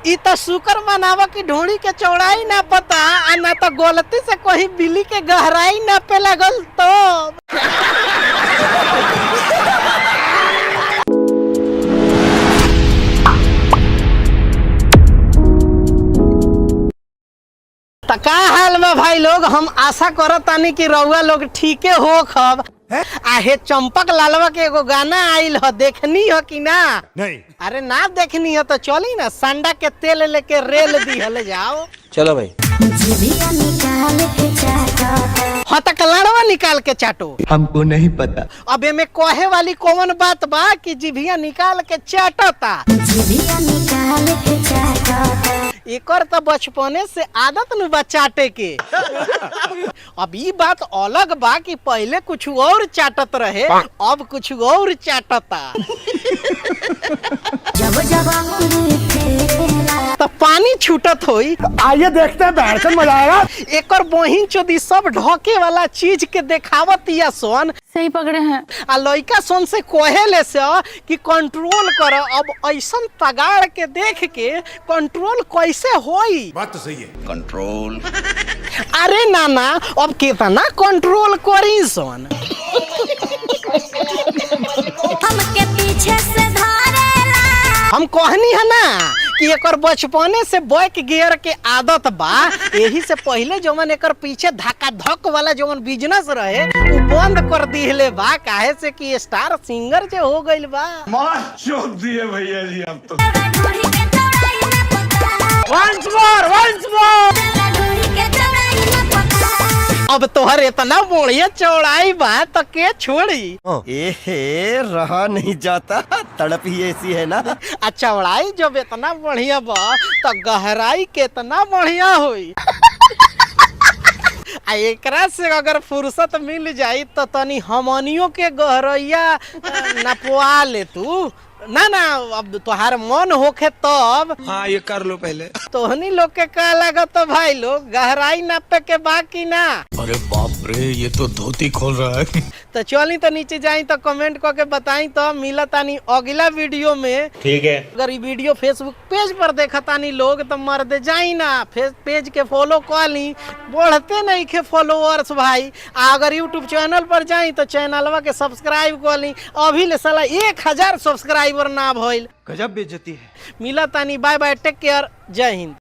इ तो शुक्र मनावा की ढोड़ी के चौड़ाई ना पता आ ना तो गलती से कहीं बिल्ली के गहराई ना पे लगल तो का हाल में भाई लोग, हम आशा करत तानी कि रउआ लोग ठीके हो खब। आहे चंपक लालवा के एगो गाना आइल ह, देखनी हो कि ना? नहीं। अरे ना देखनी हो तो चली ना, संडा के तेल लेके रेल दिहले जाओ। चलो भाई। हाँ तो कलाड़वा निकाल के चाटो। हमको नहीं पता। अब एमे कहे वाली कौन बात बा कि जिभिया निकाल के चाटता। एकर तो बचपने से आदत न बा चाटे के। अब ई बात अलग बा कि पहले कुछ और चाटत रहे, अब कुछ और चाटता। तो पानी छूटत होई। आइए देखते हैं, बैठ कर मजा आएगा। एकर बहिन चोदी सब ढके वाला चीज के देखावत या सोन। सही पकड़े हैं। आ लइका सोन से कहेले से कि कंट्रोल कर। अब ऐसन तगाड़ के देख के कंट्रोल कैसे होई? बात तो सही है। कंट्रोल। अरे नाना, अब कितना कंट्रोल करी सोन? हमके पीछे से धारेला। हम कहनी है ना कि एकर बचपने से बैक गियर के आदत बा। यही से पहले जवन एकर पीछे धक्का धक वाला जवन बिजनेस रहे वो बंद कर दिले बा, काहे से कि स्टार सिंगर जे हो गइल बा। मार चोद दिए भैया जी हम तो। ढूढ़ी के चौड़ाई न पता। Once more, once more. ढूढ़ी के चौड़ाई न पता। अब तोहर इतना बढ़िया चौड़ाई बा तो के छोड़ी? एहे रहा नहीं जाता, तड़प ही ऐसी है ना। आ चौड़ाई जब इतना बढ़िया बा तो गहराई कितना बढ़िया होई। आ एकरा से अगर फुर्सत मिल जाई तो तनी हमनियों के गहरैया नपवा ले तू। ना ना, अब तुहार मन होखे तब। हाँ ये कर लो पहले। तोहनी लोग के का लागत भाई लोग, गहराई नापे के बाकी ना? अरे बाप रे, ये तो धोती खोल रहा है। तो चली तो नीचे जाई तो कमेंट करके बताई तो मिला तानी अगला वीडियो में। ठीक है। अगर ये वीडियो फेसबुक पेज पर देखा तानी लोग तो मर्द जाई ना, पेज के फॉलो कर ली, बढ़ते नहीं के फॉलोअर्स भाई। अगर यूट्यूब चैनल पर जाई तो चैनलवा के सब्सक्राइब कर ली। अभी ले साला 1000 सब्सक्राइबर ना भइल। गजब बेइज्जती है। मिला तानी, बाय बाय, टेक केयर, जय हिंद।